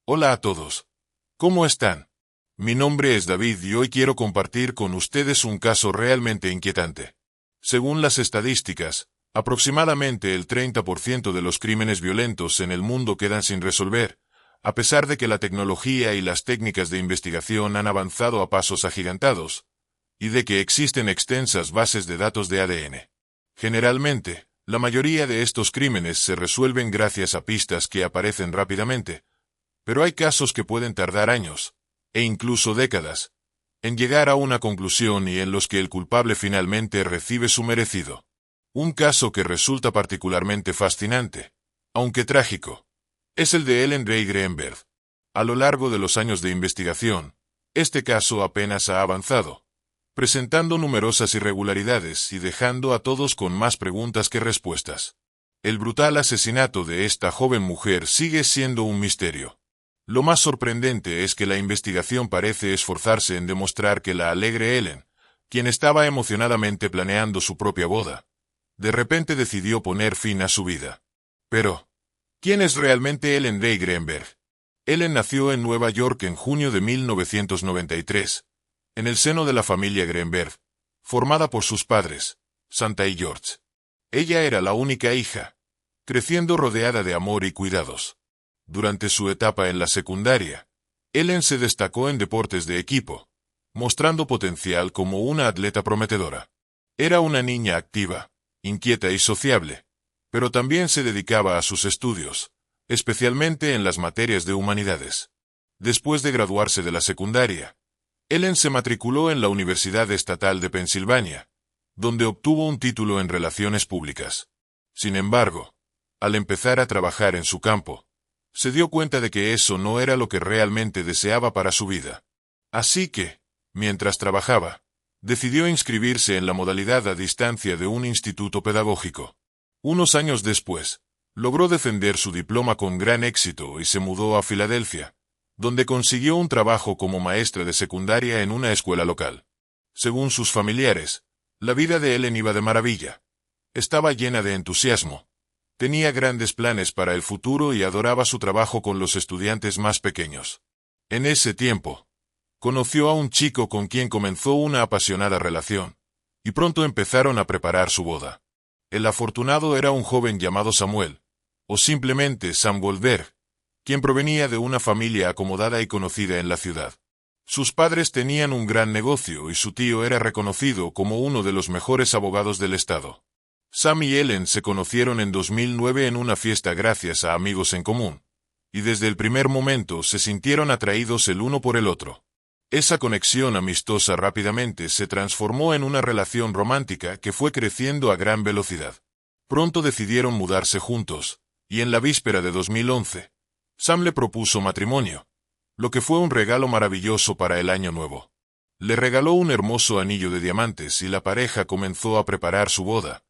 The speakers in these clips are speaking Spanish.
Hola a todos. ¿Cómo están? Mi nombre es David y hoy quiero compartir con ustedes un caso realmente inquietante. Según las estadísticas, aproximadamente el 30% de los crímenes violentos en el mundo quedan sin resolver, a pesar de que la tecnología y las técnicas de investigación han avanzado a pasos agigantados, y de que existen extensas bases de datos de ADN. Generalmente, la mayoría de estos crímenes se resuelven gracias a pistas que aparecen rápidamente, pero hay casos que pueden tardar años, e incluso décadas, en llegar a una conclusión y en los que el culpable finalmente recibe su merecido. Un caso que resulta particularmente fascinante, aunque trágico, es el de Ellen Ray Greenberg. A lo largo de los años de investigación, este caso apenas ha avanzado, presentando numerosas irregularidades y dejando a todos con más preguntas que respuestas. El brutal asesinato de esta joven mujer sigue siendo un misterio. Lo más sorprendente es que la investigación parece esforzarse en demostrar que la alegre Ellen, quien estaba emocionadamente planeando su propia boda, de repente decidió poner fin a su vida. Pero, ¿quién es realmente Ellen Ray Greenberg? Ellen nació en Nueva York en junio de 1993, en el seno de la familia Greenberg, formada por sus padres, Santa y George. Ella era la única hija, creciendo rodeada de amor y cuidados. Durante su etapa en la secundaria, Ellen se destacó en deportes de equipo, mostrando potencial como una atleta prometedora. Era una niña activa, inquieta y sociable, pero también se dedicaba a sus estudios, especialmente en las materias de humanidades. Después de graduarse de la secundaria, Ellen se matriculó en la Universidad Estatal de Pensilvania, donde obtuvo un título en Relaciones Públicas. Sin embargo, al empezar a trabajar en su campo, se dio cuenta de que eso no era lo que realmente deseaba para su vida. Así que, mientras trabajaba, decidió inscribirse en la modalidad a distancia de un instituto pedagógico. Unos años después, logró defender su diploma con gran éxito y se mudó a Filadelfia, donde consiguió un trabajo como maestra de secundaria en una escuela local. Según sus familiares, la vida de Ellen iba de maravilla. Estaba llena de entusiasmo. Tenía grandes planes para el futuro y adoraba su trabajo con los estudiantes más pequeños. En ese tiempo, conoció a un chico con quien comenzó una apasionada relación, y pronto empezaron a preparar su boda. El afortunado era un joven llamado Samuel, o simplemente Sam Goldberg, quien provenía de una familia acomodada y conocida en la ciudad. Sus padres tenían un gran negocio y su tío era reconocido como uno de los mejores abogados del estado. Sam y Ellen se conocieron en 2009 en una fiesta gracias a amigos en común, y desde el primer momento se sintieron atraídos el uno por el otro. Esa conexión amistosa rápidamente se transformó en una relación romántica que fue creciendo a gran velocidad. Pronto decidieron mudarse juntos, y en la víspera de 2011, Sam le propuso matrimonio, lo que fue un regalo maravilloso para el año nuevo. Le regaló un hermoso anillo de diamantes y la pareja comenzó a preparar su boda,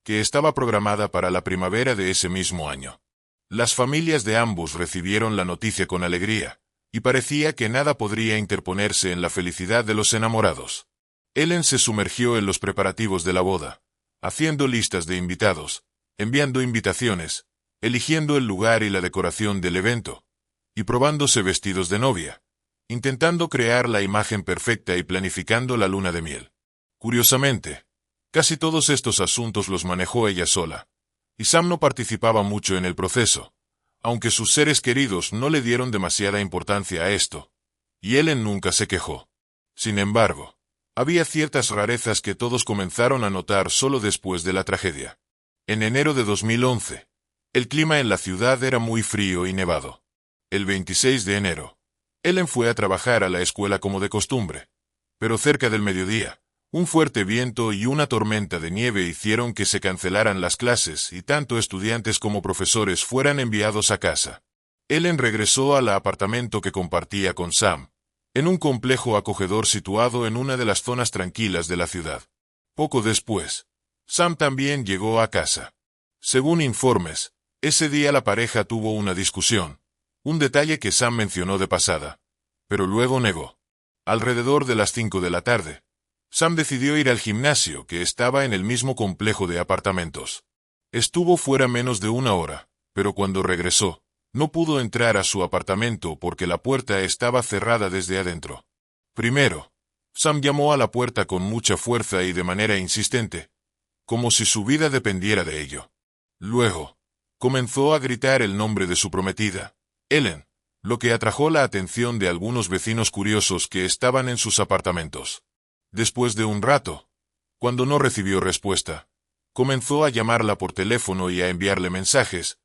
que estaba programada para la primavera de ese mismo año. Las familias de ambos recibieron la noticia con alegría, y parecía que nada podría interponerse en la felicidad de los enamorados. Ellen se sumergió en los preparativos de la boda, haciendo listas de invitados, enviando invitaciones, eligiendo el lugar y la decoración del evento, y probándose vestidos de novia, intentando crear la imagen perfecta y planificando la luna de miel. Curiosamente, casi todos estos asuntos los manejó ella sola, y Sam no participaba mucho en el proceso, aunque sus seres queridos no le dieron demasiada importancia a esto, y Ellen nunca se quejó. Sin embargo, había ciertas rarezas que todos comenzaron a notar solo después de la tragedia. En enero de 2011, el clima en la ciudad era muy frío y nevado. El 26 de enero, Ellen fue a trabajar a la escuela como de costumbre, pero cerca del mediodía, un fuerte viento y una tormenta de nieve hicieron que se cancelaran las clases y tanto estudiantes como profesores fueran enviados a casa. Ellen regresó al apartamento que compartía con Sam, en un complejo acogedor situado en una de las zonas tranquilas de la ciudad. Poco después, Sam también llegó a casa. Según informes, ese día la pareja tuvo una discusión, un detalle que Sam mencionó de pasada, pero luego negó. Alrededor de las 5 de la tarde, Sam decidió ir al gimnasio que estaba en el mismo complejo de apartamentos. Estuvo fuera menos de una hora, pero cuando regresó, No pudo entrar a su apartamento porque la puerta estaba cerrada desde adentro. Primero, Sam llamó a la puerta con mucha fuerza y de manera insistente, como si su vida dependiera de ello. Luego, comenzó a gritar el nombre de su prometida, Ellen, lo que atrajo la atención de algunos vecinos curiosos que estaban en sus apartamentos. Después de un rato, cuando no recibió respuesta, comenzó a llamarla por teléfono y a enviarle mensajes,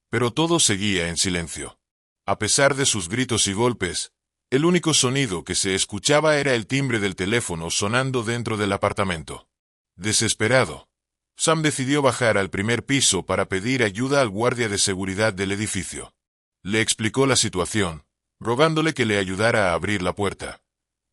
pero todo seguía en silencio. A pesar de sus gritos y golpes, el único sonido que se escuchaba era el timbre del teléfono sonando dentro del apartamento. Desesperado, Sam decidió bajar al primer piso para pedir ayuda al guardia de seguridad del edificio. Le explicó la situación, rogándole que le ayudara a abrir la puerta.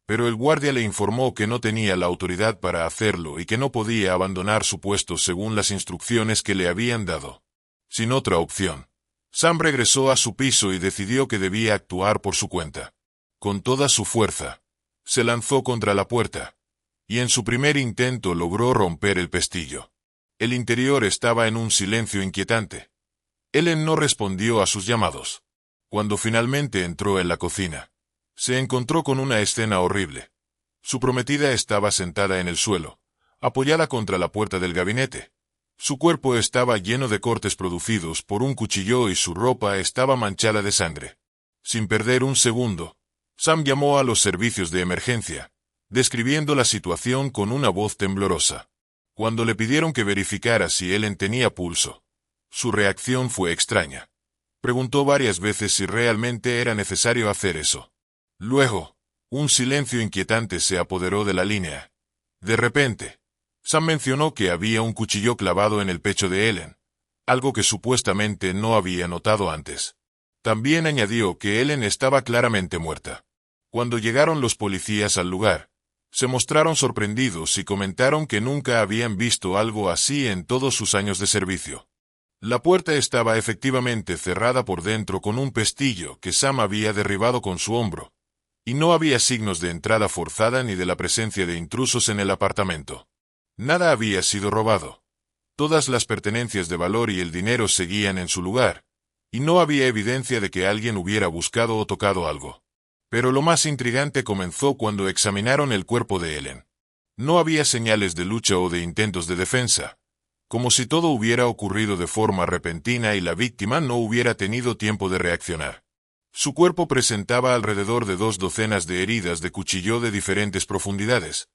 Pero el guardia le informó que no tenía la autoridad para hacerlo y que no podía abandonar su puesto según las instrucciones que le habían dado. Sin otra opción, Sam regresó a su piso y decidió que debía actuar por su cuenta. Con toda su fuerza, se lanzó contra la puerta, y en su primer intento logró romper el pestillo. El interior estaba en un silencio inquietante. Ellen no respondió a sus llamados. Cuando finalmente entró en la cocina, se encontró con una escena horrible. Su prometida estaba sentada en el suelo, apoyada contra la puerta del gabinete. Su cuerpo estaba lleno de cortes producidos por un cuchillo y su ropa estaba manchada de sangre. Sin perder un segundo, Sam llamó a los servicios de emergencia, describiendo la situación con una voz temblorosa. Cuando le pidieron que verificara si Ellen tenía pulso, su reacción fue extraña. Preguntó varias veces si realmente era necesario hacer eso. Luego, un silencio inquietante se apoderó de la línea. De repente, Sam mencionó que había un cuchillo clavado en el pecho de Ellen, algo que supuestamente no había notado antes. También añadió que Ellen estaba claramente muerta. Cuando llegaron los policías al lugar, se mostraron sorprendidos y comentaron que nunca habían visto algo así en todos sus años de servicio. La puerta estaba efectivamente cerrada por dentro con un pestillo que Sam había derribado con su hombro, y no había signos de entrada forzada ni de la presencia de intrusos en el apartamento. Nada había sido robado. Todas las pertenencias de valor y el dinero seguían en su lugar, y no había evidencia de que alguien hubiera buscado o tocado algo. Pero lo más intrigante comenzó cuando examinaron el cuerpo de Ellen. No había señales de lucha o de intentos de defensa, como si todo hubiera ocurrido de forma repentina y la víctima no hubiera tenido tiempo de reaccionar. Su cuerpo presentaba alrededor de 2 docenas de heridas de cuchillo de diferentes profundidades,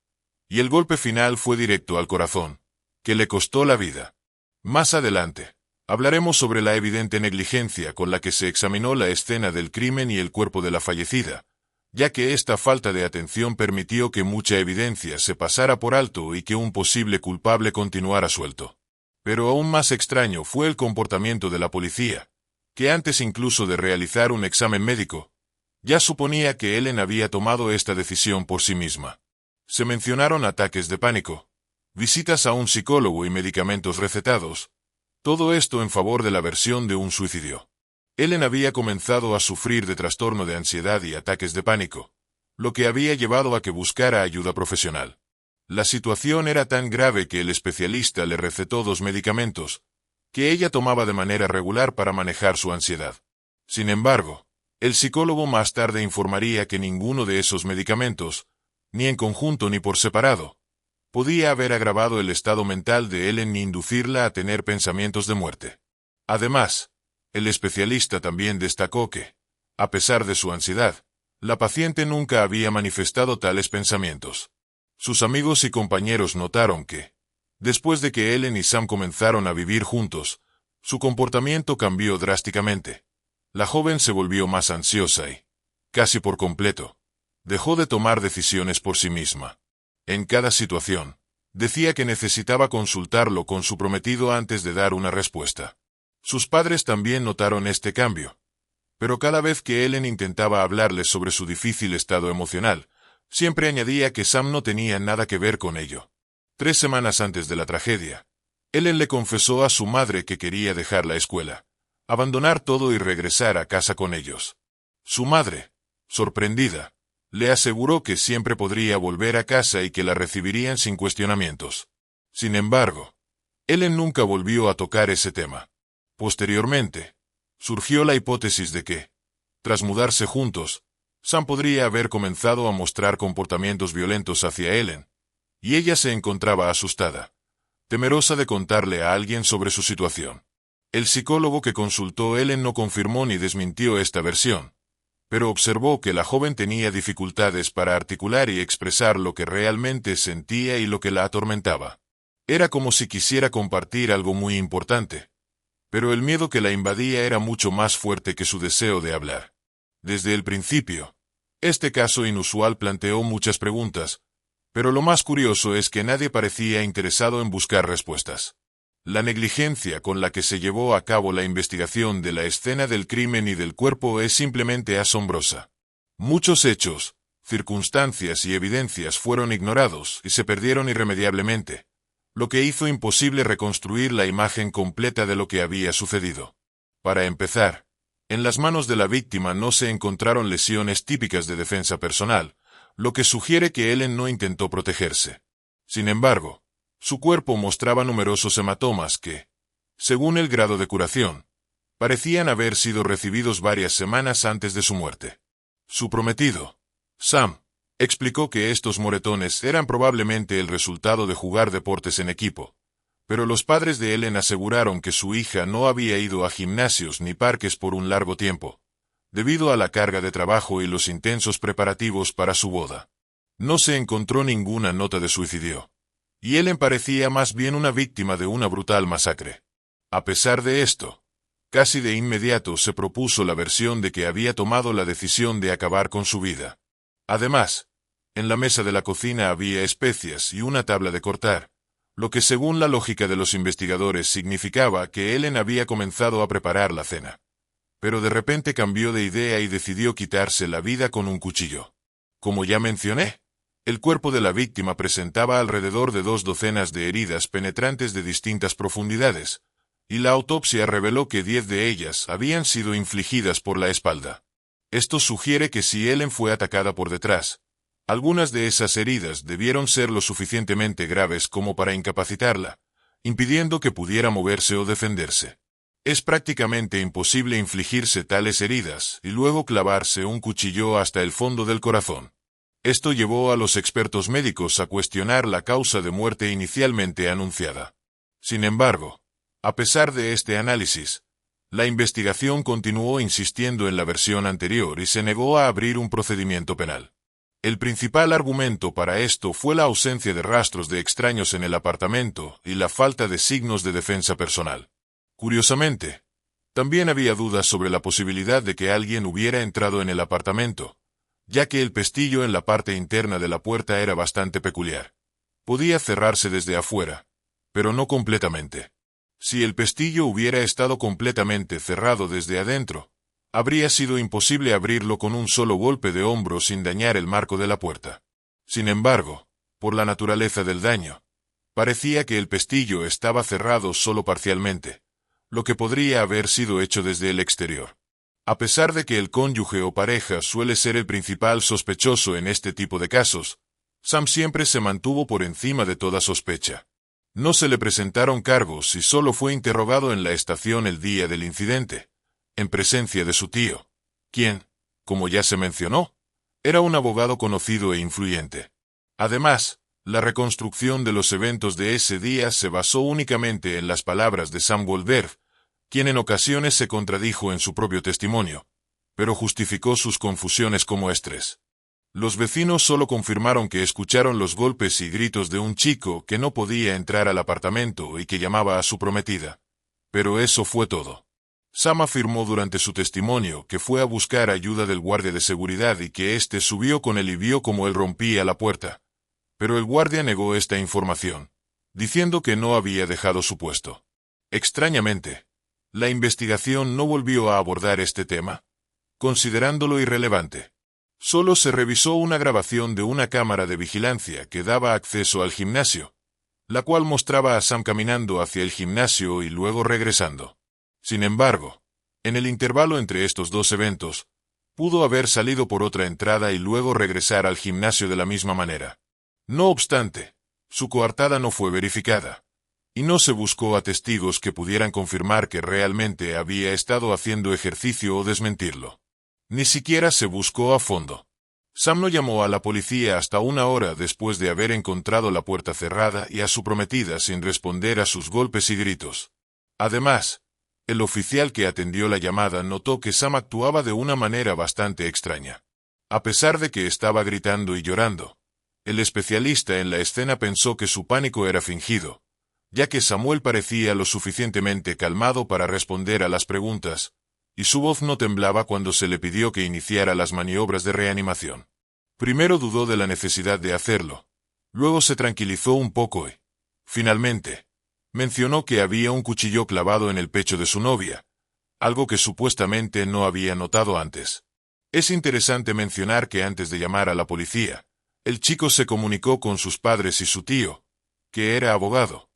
y el golpe final fue directo al corazón, que le costó la vida. Más adelante, hablaremos sobre la evidente negligencia con la que se examinó la escena del crimen y el cuerpo de la fallecida, ya que esta falta de atención permitió que mucha evidencia se pasara por alto y que un posible culpable continuara suelto. Pero aún más extraño fue el comportamiento de la policía, que antes incluso de realizar un examen médico, ya suponía que Ellen había tomado esta decisión por sí misma. Se mencionaron ataques de pánico, visitas a un psicólogo y medicamentos recetados, todo esto en favor de la versión de un suicidio. Ellen había comenzado a sufrir de trastorno de ansiedad y ataques de pánico, lo que había llevado a que buscara ayuda profesional. La situación era tan grave que el especialista le recetó 2 medicamentos, que ella tomaba de manera regular para manejar su ansiedad. Sin embargo, el psicólogo más tarde informaría que ninguno de esos medicamentos, ni en conjunto ni por separado, podía haber agravado el estado mental de Ellen ni inducirla a tener pensamientos de muerte. Además, el especialista también destacó que, a pesar de su ansiedad, la paciente nunca había manifestado tales pensamientos. Sus amigos y compañeros notaron que, después de que Ellen y Sam comenzaron a vivir juntos, su comportamiento cambió drásticamente. La joven se volvió más ansiosa y, casi por completo, dejó de tomar decisiones por sí misma. En cada situación, decía que necesitaba consultarlo con su prometido antes de dar una respuesta. Sus padres también notaron este cambio, pero cada vez que Ellen intentaba hablarles sobre su difícil estado emocional, siempre añadía que Sam no tenía nada que ver con ello. 3 semanas antes de la tragedia, Ellen le confesó a su madre que quería dejar la escuela, abandonar todo y regresar a casa con ellos. Su madre, sorprendida, le aseguró que siempre podría volver a casa y que la recibirían sin cuestionamientos. Sin embargo, Ellen nunca volvió a tocar ese tema. Posteriormente, Surgió la hipótesis de que, tras mudarse juntos, Sam podría haber comenzado a mostrar comportamientos violentos hacia Ellen, y ella se encontraba asustada, temerosa de contarle a alguien sobre su situación. El psicólogo que consultó Ellen no confirmó ni desmintió esta versión, pero observó que la joven tenía dificultades para articular y expresar lo que realmente sentía y lo que la atormentaba. Era como si quisiera compartir algo muy importante, pero el miedo que la invadía era mucho más fuerte que su deseo de hablar. Desde el principio, este caso inusual planteó muchas preguntas, pero lo más curioso es que nadie parecía interesado en buscar respuestas. La negligencia con la que se llevó a cabo la investigación de la escena del crimen y del cuerpo es simplemente asombrosa. Muchos hechos, circunstancias y evidencias fueron ignorados y se perdieron irremediablemente, lo que hizo imposible reconstruir la imagen completa de lo que había sucedido. Para empezar, en las manos de la víctima no se encontraron lesiones típicas de defensa personal, lo que sugiere que Ellen no intentó protegerse. Sin embargo, su cuerpo mostraba numerosos hematomas que, según el grado de curación, parecían haber sido recibidos varias semanas antes de su muerte. Su prometido, Sam, explicó que estos moretones eran probablemente el resultado de jugar deportes en equipo, pero los padres de Ellen aseguraron que su hija no había ido a gimnasios ni parques por un largo tiempo, debido a la carga de trabajo y los intensos preparativos para su boda. No se encontró ninguna nota de suicidio, y Ellen parecía más bien una víctima de una brutal masacre. A pesar de esto, casi de inmediato se propuso la versión de que había tomado la decisión de acabar con su vida. Además, en la mesa de la cocina había especias y una tabla de cortar, lo que según la lógica de los investigadores significaba que Ellen había comenzado a preparar la cena. Pero de repente cambió de idea y decidió quitarse la vida con un cuchillo. Como ya mencioné, el cuerpo de la víctima presentaba alrededor de 2 docenas de heridas penetrantes de distintas profundidades, y la autopsia reveló que 10 de ellas habían sido infligidas por la espalda. Esto sugiere que si Ellen fue atacada por detrás, algunas de esas heridas debieron ser lo suficientemente graves como para incapacitarla, impidiendo que pudiera moverse o defenderse. Es prácticamente imposible infligirse tales heridas y luego clavarse un cuchillo hasta el fondo del corazón. Esto llevó a los expertos médicos a cuestionar la causa de muerte inicialmente anunciada. Sin embargo, a pesar de este análisis, la investigación continuó insistiendo en la versión anterior y se negó a abrir un procedimiento penal. El principal argumento para esto fue la ausencia de rastros de extraños en el apartamento y la falta de signos de defensa personal. Curiosamente, también había dudas sobre la posibilidad de que alguien hubiera entrado en el apartamento, ya que el pestillo en la parte interna de la puerta era bastante peculiar. Podía cerrarse desde afuera, pero no completamente. Si el pestillo hubiera estado completamente cerrado desde adentro, habría sido imposible abrirlo con un solo golpe de hombro sin dañar el marco de la puerta. Sin embargo, por la naturaleza del daño, parecía que el pestillo estaba cerrado solo parcialmente, lo que podría haber sido hecho desde el exterior. A pesar de que el cónyuge o pareja suele ser el principal sospechoso en este tipo de casos, Sam siempre se mantuvo por encima de toda sospecha. No se le presentaron cargos y solo fue interrogado en la estación el día del incidente, en presencia de su tío, quien, como ya se mencionó, era un abogado conocido e influyente. Además, la reconstrucción de los eventos de ese día se basó únicamente en las palabras de Sam Goldberg, quien en ocasiones se contradijo en su propio testimonio, pero justificó sus confusiones como estrés. Los vecinos solo confirmaron que escucharon los golpes y gritos de un chico que no podía entrar al apartamento y que llamaba a su prometida. Pero eso fue todo. Sam afirmó durante su testimonio que fue a buscar ayuda del guardia de seguridad y que éste subió con él y vio cómo él rompía la puerta. Pero el guardia negó esta información, diciendo que no había dejado su puesto. Extrañamente, la investigación no volvió a abordar este tema, considerándolo irrelevante. Solo se revisó una grabación de una cámara de vigilancia que daba acceso al gimnasio, la cual mostraba a Sam caminando hacia el gimnasio y luego regresando. Sin embargo, en el intervalo entre estos dos eventos, pudo haber salido por otra entrada y luego regresar al gimnasio de la misma manera. No obstante, su coartada no fue verificada, y no se buscó a testigos que pudieran confirmar que realmente había estado haciendo ejercicio o desmentirlo. Ni siquiera se buscó a fondo. Sam no llamó a la policía hasta una hora después de haber encontrado la puerta cerrada y a su prometida sin responder a sus golpes y gritos. Además, el oficial que atendió la llamada notó que Sam actuaba de una manera bastante extraña. A pesar de que estaba gritando y llorando, el especialista en la escena pensó que su pánico era fingido, ya que Samuel parecía lo suficientemente calmado para responder a las preguntas, y su voz no temblaba cuando se le pidió que iniciara las maniobras de reanimación. Primero dudó de la necesidad de hacerlo, luego se tranquilizó un poco y, finalmente, mencionó que había un cuchillo clavado en el pecho de su novia, algo que supuestamente no había notado antes. Es interesante mencionar que antes de llamar a la policía, el chico se comunicó con sus padres y su tío, que era abogado,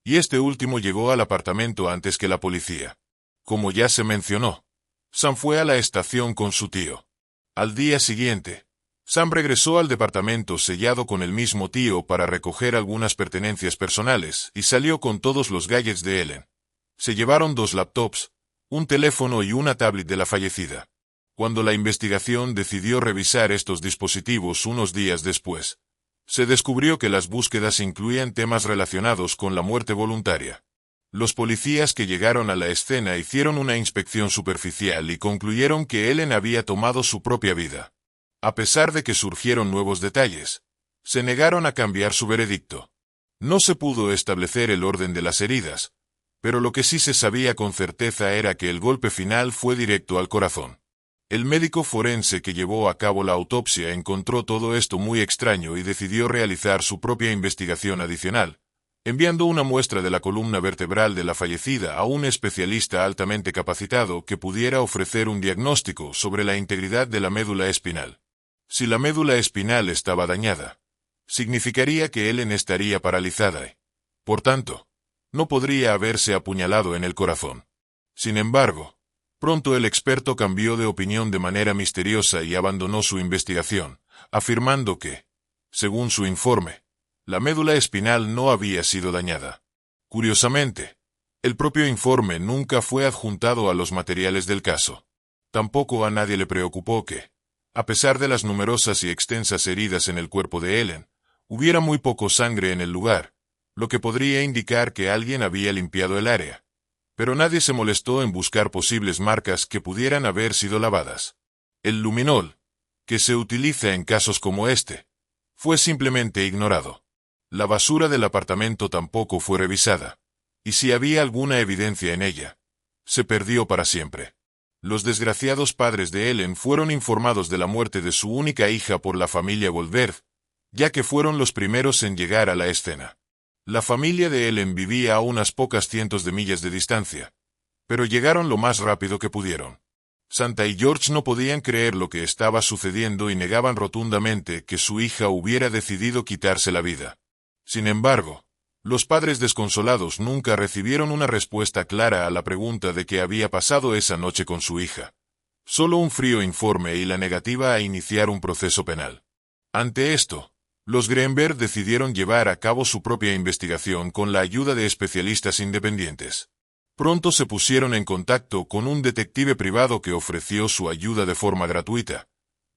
y este último llegó al apartamento antes que la policía. Como ya se mencionó, Sam fue a la estación con su tío. Al día siguiente, Sam regresó al departamento sellado con el mismo tío para recoger algunas pertenencias personales y salió con todos los gadgets de Ellen. Se llevaron 2 laptops, un teléfono y una tablet de la fallecida. Cuando la investigación decidió revisar estos dispositivos unos días después, se descubrió que las búsquedas incluían temas relacionados con la muerte voluntaria. Los policías que llegaron a la escena hicieron una inspección superficial y concluyeron que Ellen había tomado su propia vida. A pesar de que surgieron nuevos detalles, se negaron a cambiar su veredicto. No se pudo establecer el orden de las heridas, pero lo que sí se sabía con certeza era que el golpe final fue directo al corazón. El médico forense que llevó a cabo la autopsia encontró todo esto muy extraño y decidió realizar su propia investigación adicional, enviando una muestra de la columna vertebral de la fallecida a un especialista altamente capacitado que pudiera ofrecer un diagnóstico sobre la integridad de la médula espinal. Si la médula espinal estaba dañada, significaría que Ellen estaría paralizada y, por tanto, no podría haberse apuñalado en el corazón. Sin embargo, pronto el experto cambió de opinión de manera misteriosa y abandonó su investigación, afirmando que, según su informe, la médula espinal no había sido dañada. Curiosamente, el propio informe nunca fue adjuntado a los materiales del caso. Tampoco a nadie le preocupó que, a pesar de las numerosas y extensas heridas en el cuerpo de Ellen, hubiera muy poco sangre en el lugar, lo que podría indicar que alguien había limpiado el área. Pero nadie se molestó en buscar posibles marcas que pudieran haber sido lavadas. El luminol, que se utiliza en casos como este, fue simplemente ignorado. La basura del apartamento tampoco fue revisada, y si había alguna evidencia en ella, se perdió para siempre. Los desgraciados padres de Ellen fueron informados de la muerte de su única hija por la familia Goldberg, ya que fueron los primeros en llegar a la escena. La familia de Ellen vivía a unas pocas cientos de millas de distancia, pero llegaron lo más rápido que pudieron. Santa y George no podían creer lo que estaba sucediendo y negaban rotundamente que su hija hubiera decidido quitarse la vida. Sin embargo, los padres desconsolados nunca recibieron una respuesta clara a la pregunta de qué había pasado esa noche con su hija. Solo un frío informe y la negativa a iniciar un proceso penal. Ante esto, los Greenberg decidieron llevar a cabo su propia investigación con la ayuda de especialistas independientes. Pronto se pusieron en contacto con un detective privado que ofreció su ayuda de forma gratuita,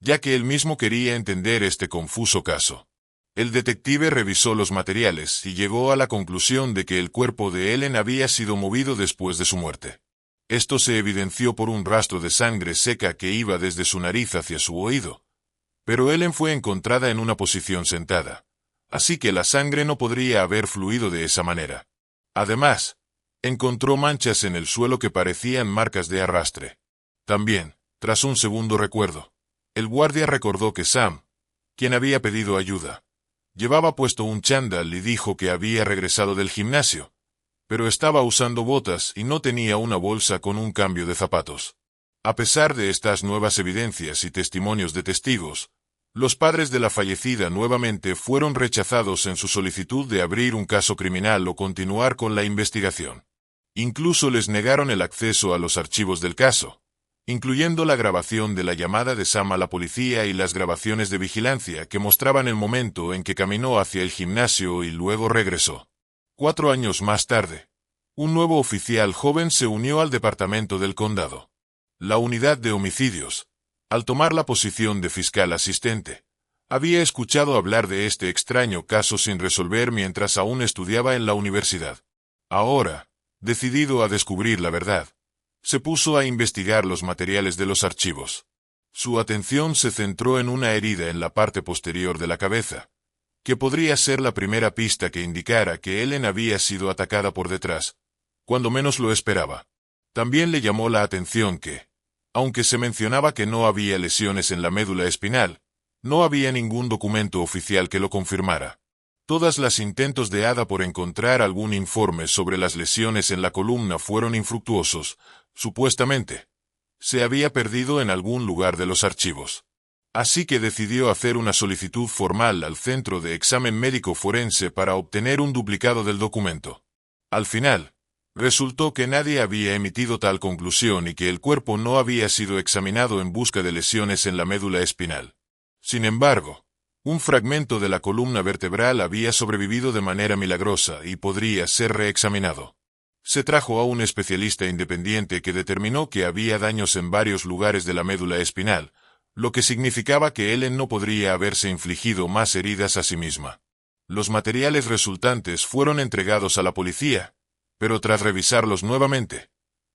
ya que él mismo quería entender este confuso caso. El detective revisó los materiales y llegó a la conclusión de que el cuerpo de Ellen había sido movido después de su muerte. Esto se evidenció por un rastro de sangre seca que iba desde su nariz hacia su oído. Pero Ellen fue encontrada en una posición sentada, así que la sangre no podría haber fluido de esa manera. Además, encontró manchas en el suelo que parecían marcas de arrastre. También, tras un segundo recuerdo, el guardia recordó que Sam, quien había pedido ayuda, llevaba puesto un chándal y dijo que había regresado del gimnasio, pero estaba usando botas y no tenía una bolsa con un cambio de zapatos. A pesar de estas nuevas evidencias y testimonios de testigos, los padres de la fallecida nuevamente fueron rechazados en su solicitud de abrir un caso criminal o continuar con la investigación. Incluso les negaron el acceso a los archivos del caso, incluyendo la grabación de la llamada de Sam a la policía y las grabaciones de vigilancia que mostraban el momento en que caminó hacia el gimnasio y luego regresó. 4 años más tarde, un nuevo oficial joven se unió al departamento del condado. La unidad de homicidios, al tomar la posición de fiscal asistente, había escuchado hablar de este extraño caso sin resolver mientras aún estudiaba en la universidad. Ahora, decidido a descubrir la verdad, se puso a investigar los materiales de los archivos. Su atención se centró en una herida en la parte posterior de la cabeza, que podría ser la primera pista que indicara que Ellen había sido atacada por detrás, cuando menos lo esperaba. También le llamó la atención que, aunque se mencionaba que no había lesiones en la médula espinal, no había ningún documento oficial que lo confirmara. Todas las intentos de Ada por encontrar algún informe sobre las lesiones en la columna fueron infructuosos, supuestamente. Se había perdido en algún lugar de los archivos. Así que decidió hacer una solicitud formal al Centro de Examen Médico Forense para obtener un duplicado del documento. Al final, resultó que nadie había emitido tal conclusión y que el cuerpo no había sido examinado en busca de lesiones en la médula espinal. Sin embargo, un fragmento de la columna vertebral había sobrevivido de manera milagrosa y podría ser reexaminado. Se trajo a un especialista independiente que determinó que había daños en varios lugares de la médula espinal, lo que significaba que Ellen no podría haberse infligido más heridas a sí misma. Los materiales resultantes fueron entregados a la policía, pero tras revisarlos nuevamente,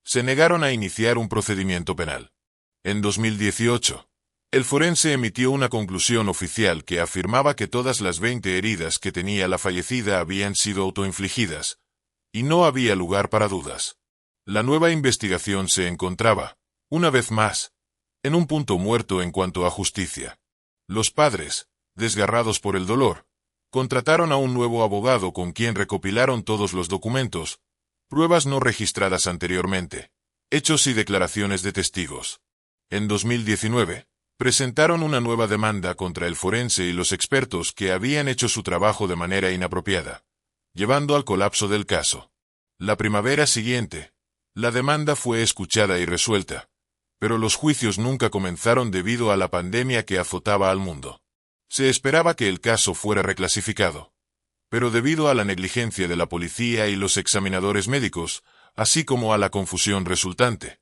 se negaron a iniciar un procedimiento penal. En 2018, el forense emitió una conclusión oficial que afirmaba que todas las 20 heridas que tenía la fallecida habían sido autoinfligidas, y no había lugar para dudas. La nueva investigación se encontraba, una vez más, en un punto muerto en cuanto a justicia. Los padres, desgarrados por el dolor, contrataron a un nuevo abogado con quien recopilaron todos los documentos, pruebas no registradas anteriormente, hechos y declaraciones de testigos. En 2019, presentaron una nueva demanda contra el forense y los expertos que habían hecho su trabajo de manera inapropiada, llevando al colapso del caso. La primavera siguiente, la demanda fue escuchada y resuelta, pero los juicios nunca comenzaron debido a la pandemia que azotaba al mundo. Se esperaba que el caso fuera reclasificado, pero debido a la negligencia de la policía y los examinadores médicos, así como a la confusión resultante,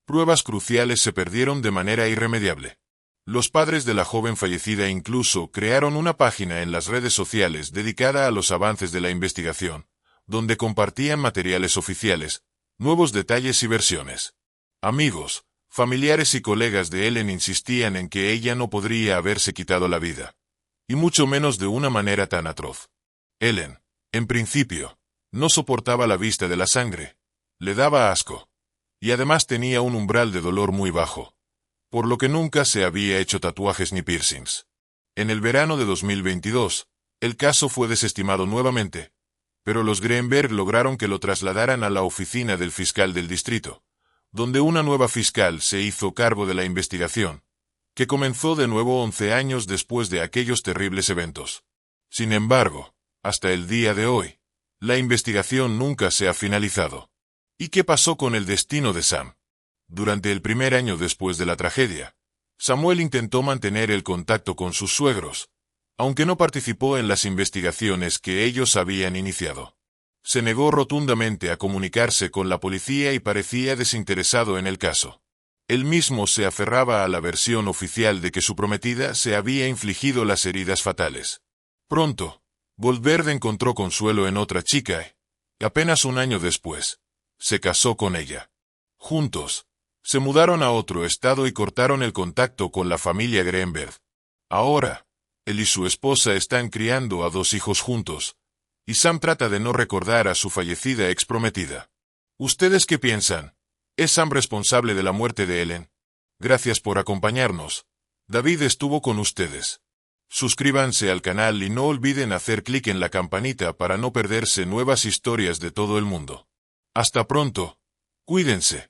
pruebas cruciales se perdieron de manera irremediable. Los padres de la joven fallecida incluso crearon una página en las redes sociales dedicada a los avances de la investigación, donde compartían materiales oficiales, nuevos detalles y versiones. Amigos, familiares y colegas de Ellen insistían en que ella no podría haberse quitado la vida, y mucho menos de una manera tan atroz. Ellen, en principio, no soportaba la vista de la sangre, le daba asco, y además tenía un umbral de dolor muy bajo, por lo que nunca se había hecho tatuajes ni piercings. En el verano de 2022, el caso fue desestimado nuevamente, pero los Greenberg lograron que lo trasladaran a la oficina del fiscal del distrito, donde una nueva fiscal se hizo cargo de la investigación, que comenzó de nuevo 11 años después de aquellos terribles eventos. Sin embargo, hasta el día de hoy, la investigación nunca se ha finalizado. ¿Y qué pasó con el destino de Sam? Durante el primer año después de la tragedia, Samuel intentó mantener el contacto con sus suegros, aunque no participó en las investigaciones que ellos habían iniciado. Se negó rotundamente a comunicarse con la policía y parecía desinteresado en el caso. Él mismo se aferraba a la versión oficial de que su prometida se había infligido las heridas fatales. Pronto, Goldberg encontró consuelo en otra chica y, apenas un año después, se casó con ella. Juntos, se mudaron a otro estado y cortaron el contacto con la familia Greenberg. Ahora, él y su esposa están criando a 2 hijos juntos, y Sam trata de no recordar a su fallecida exprometida. ¿Ustedes qué piensan? ¿Es Sam responsable de la muerte de Ellen? Gracias por acompañarnos. David estuvo con ustedes. Suscríbanse al canal y no olviden hacer clic en la campanita para no perderse nuevas historias de todo el mundo. Hasta pronto. Cuídense.